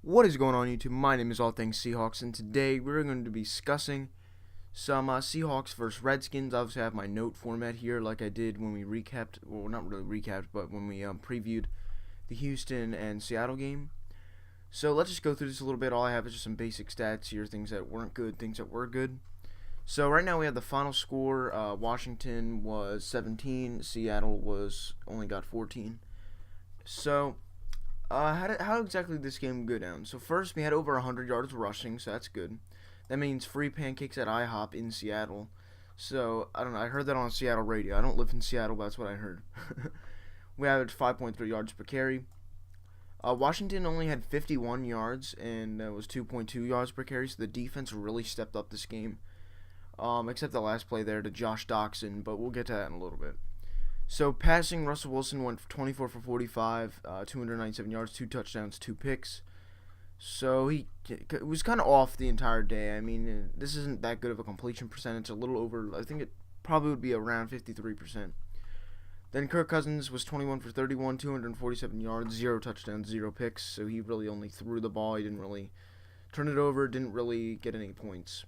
What is going on, YouTube? My name is All Things Seahawks, and today we're going to be discussing some Seahawks versus Redskins. Obviously, I have my note format here, like I did when we recapped, well, not really recapped, but when we previewed the Houston and Seattle game. So let's just go through this a little bit. All I have is just some basic stats here, things that weren't good, things that were good. So right now we have the final score. Washington was 17, Seattle was only got 14. So how exactly did this game go down? So first, we had over 100 yards rushing, so that's good. That means free pancakes at IHOP in Seattle. So, I don't know, I heard that on Seattle radio. I don't live in Seattle, but that's what I heard. We averaged 5.3 yards per carry. Washington only had 51 yards, and it was 2.2 yards per carry, so the defense really stepped up this game. Except the last play there to Josh Doxson, but we'll get to that in a little bit. So passing, Russell Wilson went 24 for 45, 297 yards, 2 touchdowns, 2 picks. So he was kind of off the entire day. I mean, this isn't that good of a completion percentage. A little over, I think it probably would be around 53%. Then Kirk Cousins was 21 for 31, 247 yards, 0 touchdowns, 0 picks. So he really only threw the ball. He didn't really turn it over, didn't really get any points.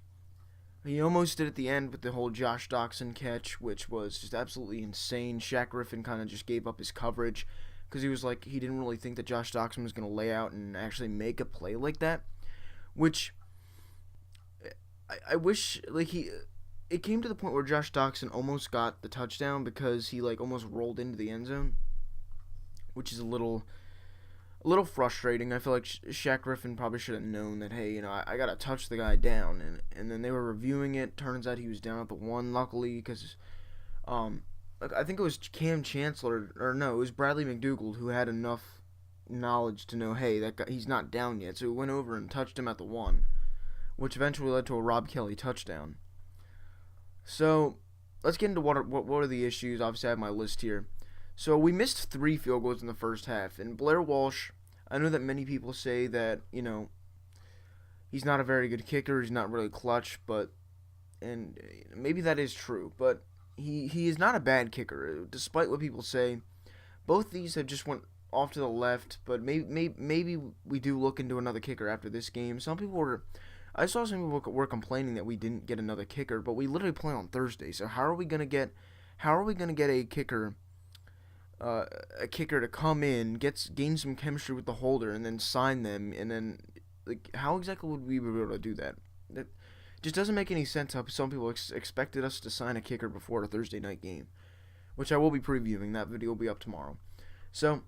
He almost did at the end with the whole Josh Doxson catch, which was just absolutely insane. Shaq Griffin kind of just gave up his coverage because he didn't really think that Josh Doxson was going to lay out and actually make a play like that, which I wish, it came to the point where Josh Doxson almost got the touchdown because he almost rolled into the end zone, which is a little frustrating. I feel like Shaq Griffin probably should have known that, hey, I got to touch the guy down. And then they were reviewing it. Turns out he was down at the 1, luckily, because I think it was Cam Chancellor, or no, it was Bradley McDougald who had enough knowledge to know, hey, that guy, he's not down yet. So he went over and touched him at the 1, which eventually led to a Rob Kelly touchdown. So let's get into what are the issues. Obviously, I have my list here. So we missed 3 field goals in the first half, and Blair Walsh, I know that many people say that, he's not a very good kicker, he's not really clutch, and maybe that is true, but he is not a bad kicker, despite what people say. Both these have just went off to the left, but maybe we do look into another kicker after this game. I saw some people were complaining that we didn't get another kicker, but we literally play on Thursday, so how are we gonna get a kicker? A kicker to come in, gain some chemistry with the holder, and then sign them, and then how exactly would we be able to do that? That just doesn't make any sense. How some people expected us to sign a kicker before a Thursday night game, which I will be previewing. That video will be up tomorrow. So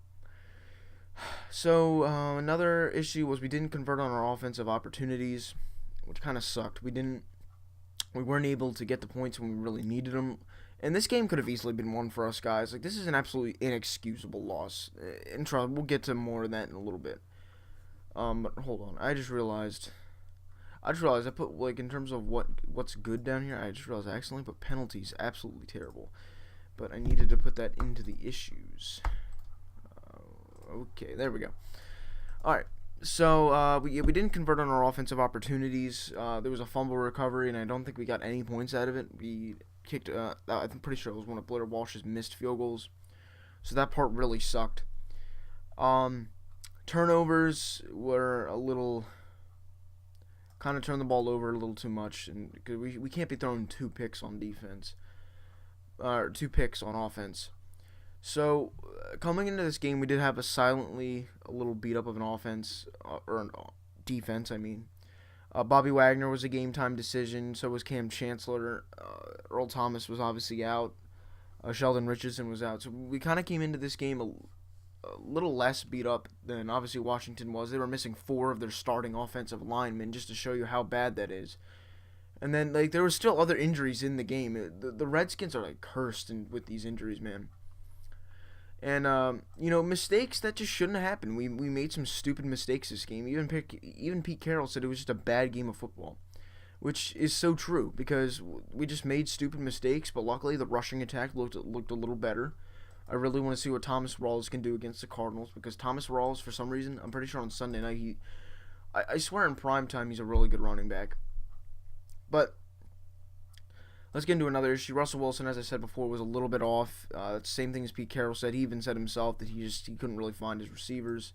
another issue was we didn't convert on our offensive opportunities, which kind of sucked. We weren't able to get the points when we really needed them. And this game could have easily been won for us, guys. This is an absolutely inexcusable loss. We'll get to more of that in a little bit. But hold on. I just realized I put, in terms of what's good down here, I just realized I accidentally put penalties. Absolutely terrible. But I needed to put that into the issues. Okay, there we go. Alright. So, we didn't convert on our offensive opportunities. There was a fumble recovery, and I don't think we got any points out of it. We kicked, I'm pretty sure it was one of Blair Walsh's missed field goals. So that part really sucked. Turnovers were a little, kind of turned the ball over a little too much, and cause we can't be throwing 2 picks on defense, or 2 picks on offense. So, coming into this game, we did have a little beat up of an offense, or defense, I mean. Bobby Wagner was a game-time decision, so was Cam Chancellor. Earl Thomas was obviously out. Sheldon Richardson was out. So we kind of came into this game a little less beat up than obviously Washington was. They were missing 4 of their starting offensive linemen, just to show you how bad that is. And then, there were still other injuries in the game. The Redskins are, cursed with these injuries, man. And, mistakes that just shouldn't have happened. We made some stupid mistakes this game. Even Pete Carroll said it was just a bad game of football, which is so true because we just made stupid mistakes, but luckily the rushing attack looked a little better. I really want to see what Thomas Rawls can do against the Cardinals because Thomas Rawls, for some reason, I'm pretty sure on Sunday night, I swear in prime time he's a really good running back. But let's get into another issue. Russell Wilson, as I said before, was a little bit off. Same thing as Pete Carroll said. He even said himself that he couldn't really find his receivers.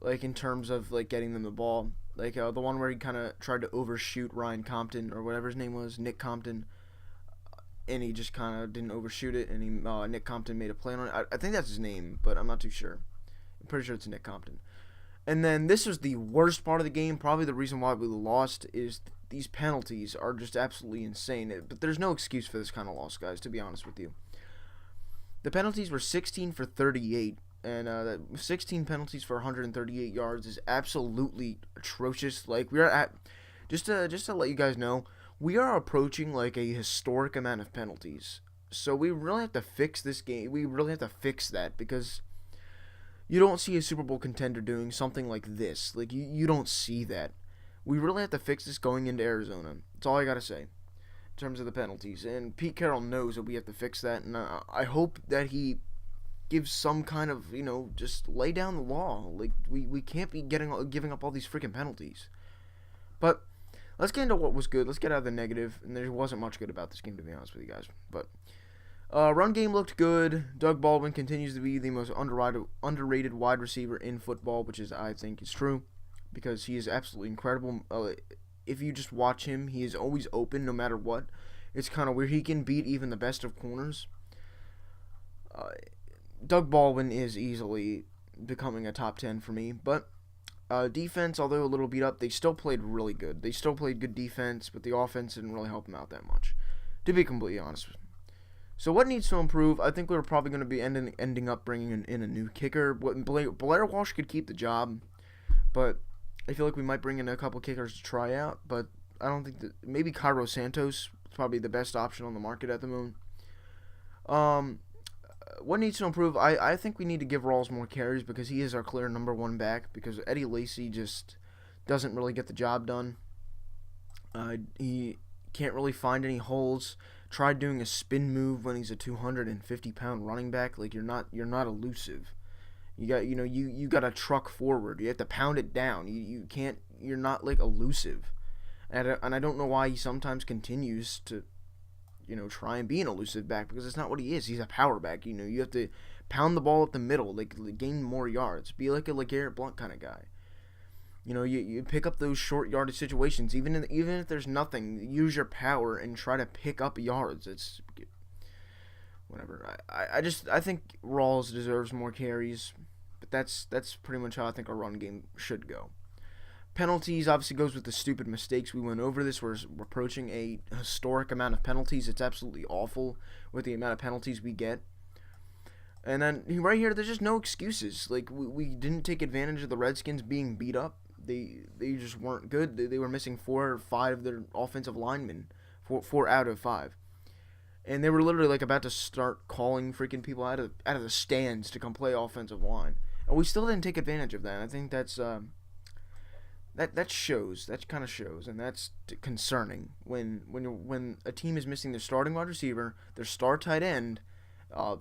like in terms of like getting them the ball. Like the one where he kind of tried to overshoot Ryan Compton or whatever his name was, Nick Compton, and he just kind of didn't overshoot it, and Nick Compton made a play on it. I think that's his name, but I'm not too sure. I'm pretty sure it's Nick Compton. And then this was the worst part of the game. Probably the reason why we lost is these penalties are just absolutely insane. But there's no excuse for this kind of loss, guys, to be honest with you. The penalties were 16 for 38, and 16 penalties for 138 yards is absolutely atrocious. Like, we're at, just to let you guys know, we are approaching like a historic amount of penalties. So we really have to fix this game. We really have to fix that, because you don't see a Super Bowl contender doing something like this. Like, you don't see that. We really have to fix this going into Arizona. That's all I got to say in terms of the penalties. And Pete Carroll knows that we have to fix that. And I hope that he gives some kind of, just lay down the law. Like, we can't be giving up all these freaking penalties. But let's get into what was good. Let's get out of the negative. And there wasn't much good about this game, to be honest with you guys. But run game looked good. Doug Baldwin continues to be the most underrated wide receiver in football, which I think is true, because he is absolutely incredible. If you just watch him, he is always open no matter what. It's kind of weird. He can beat even the best of corners. Doug Baldwin is easily becoming a top 10 for me. But defense, although a little beat up, they still played really good. They still played good defense, but the offense didn't really help them out that much, to be completely honest with you. So what needs to improve? I think we're probably going to be ending up bringing in a new kicker. Blair Walsh could keep the job, but I feel like we might bring in a couple kickers to try out. But I don't think that maybe Cairo Santos is probably the best option on the market at the moment. What needs to improve? I think we need to give Rawls more carries, because he is our clear number one back, because Eddie Lacy just doesn't really get the job done. He can't really find any holes. Tried doing a spin move when he's a 250-pound running back. Like, you're not elusive. You got you got to truck forward. You have to pound it down. You can't. You're not like elusive. And I don't know why he sometimes continues to try and be an elusive back, because it's not what he is. He's a power back. You have to pound the ball up the middle, like gain more yards. Be like a LeGarrette Blount kind of guy. You pick up those short yardage situations, even if there's nothing. Use your power and try to pick up yards. It's whatever. I think Rawls deserves more carries, but that's pretty much how I think our run game should go. Penalties obviously goes with the stupid mistakes. We went over this. We're approaching a historic amount of penalties. It's absolutely awful with the amount of penalties we get. And then right here, there's just no excuses. Like, we didn't take advantage of the Redskins being beat up. They just weren't good. They were missing 4 or 5 of their offensive linemen, 4 out of 5, and they were literally like about to start calling freaking people out of the stands to come play offensive line, and we still didn't take advantage of that. And I think that's that shows. That kind of shows, and that's concerning when a team is missing their starting wide receiver, their star tight end, 4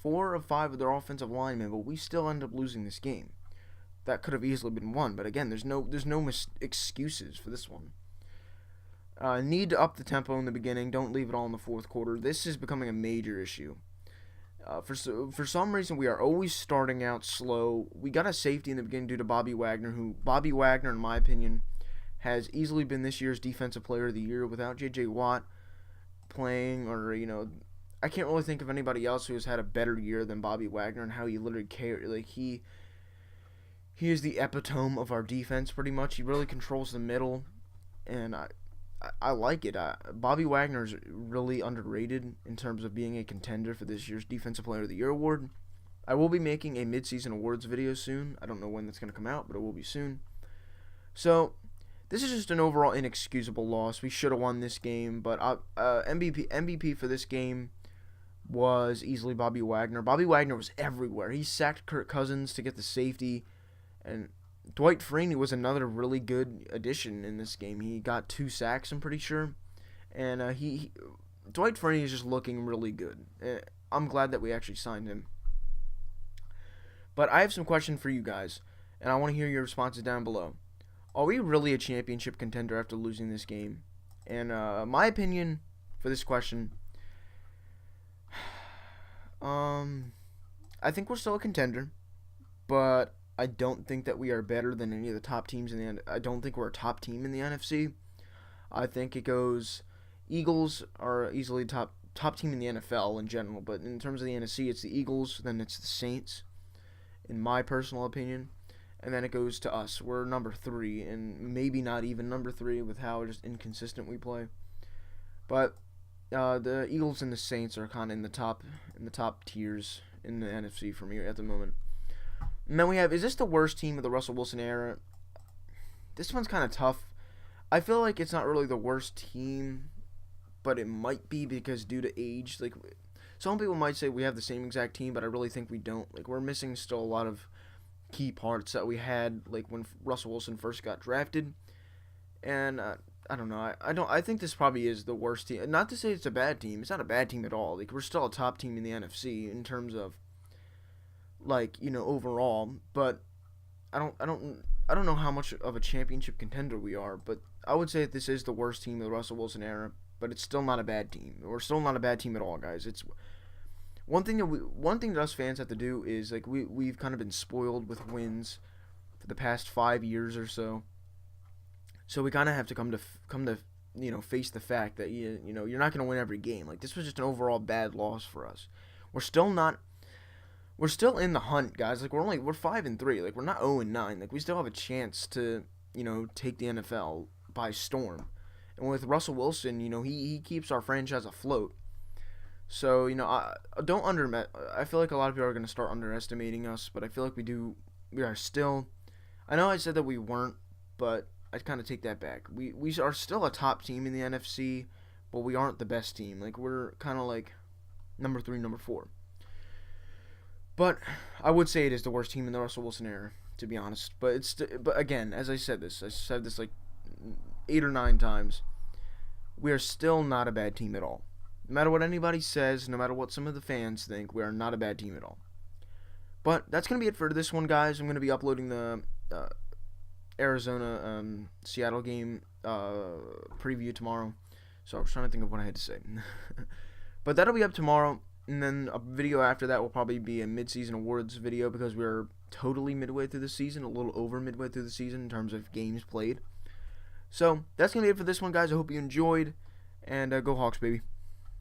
or 5 of their offensive linemen, but we still end up losing this game. That could have easily been won, but again, there's no excuses for this one. Need to up the tempo in the beginning. Don't leave it all in the fourth quarter. This is becoming a major issue. For some reason, we are always starting out slow. We got a safety in the beginning due to Bobby Wagner, in my opinion, has easily been this year's Defensive Player of the Year. Without J.J. Watt playing, or I can't really think of anybody else who has had a better year than Bobby Wagner, and how he literally carried. Like, he is the epitome of our defense, pretty much. He really controls the middle, and I like it. Bobby Wagner is really underrated in terms of being a contender for this year's Defensive Player of the Year award. I will be making a mid-season awards video soon. I don't know when that's going to come out, but it will be soon. So, this is just an overall inexcusable loss. We should have won this game, but MVP for this game was easily Bobby Wagner. Bobby Wagner was everywhere. He sacked Kirk Cousins to get the safety, and Dwight Freeney was another really good addition in this game. He got 2 sacks, I'm pretty sure. And Dwight Freeney is just looking really good. I'm glad that we actually signed him. But I have some questions for you guys, and I want to hear your responses down below. Are we really a championship contender after losing this game? And my opinion for this question, I think we're still a contender, but I don't think that we are better than any of the top teams in the. I don't think we're a top team in the NFC. I think it goes. Eagles are easily top team in the NFL in general, but in terms of the NFC, it's the Eagles, then it's the Saints, in my personal opinion, and then it goes to us. We're number 3, and maybe not even number 3 with how just inconsistent we play. But the Eagles and the Saints are kind of in the top tiers in the NFC for me at the moment. And then we have, is this the worst team of the Russell Wilson era? This one's kind of tough. I feel like it's not really the worst team, but it might be because due to age. Like, some people might say we have the same exact team, but I really think we don't. Like, we're missing still a lot of key parts that we had, like, when Russell Wilson first got drafted. And I don't know. I think this probably is the worst team. Not to say it's a bad team. It's not a bad team at all. Like, we're still a top team in the NFC in terms of, like, overall. But I don't know how much of a championship contender we are. But I would say that this is the worst team of the Russell Wilson era. But it's still not a bad team. We're still not a bad team at all, guys. It's one thing that us fans have to do is, like, we've kind of been spoiled with wins for the past 5 years or so. So we kind of have to come to face the fact that you're not going to win every game. Like, this was just an overall bad loss for us. We're still in the hunt, guys. Like, we're 5-3. Like, we're not 0-9. Like, we still have a chance to take the NFL by storm. And with Russell Wilson, he keeps our franchise afloat. So, I feel like a lot of people are going to start underestimating us, but I feel like we are still. I know I said that we weren't, but I kind of take that back. We are still a top team in the NFC, but we aren't the best team. Like, we're kind of like number 3, number 4. But I would say it is the worst team in the Russell Wilson era, to be honest. But but again, as I said this like 8 or 9 times. We are still not a bad team at all. No matter what anybody says, no matter what some of the fans think, we are not a bad team at all. But that's going to be it for this one, guys. I'm going to be uploading the Arizona Seattle game preview tomorrow. So I was trying to think of what I had to say. But that'll be up tomorrow. And then a video after that will probably be a mid-season awards video because we're totally midway through the season, a little over midway through the season in terms of games played. So that's going to be it for this one, guys. I hope you enjoyed. And go Hawks, baby.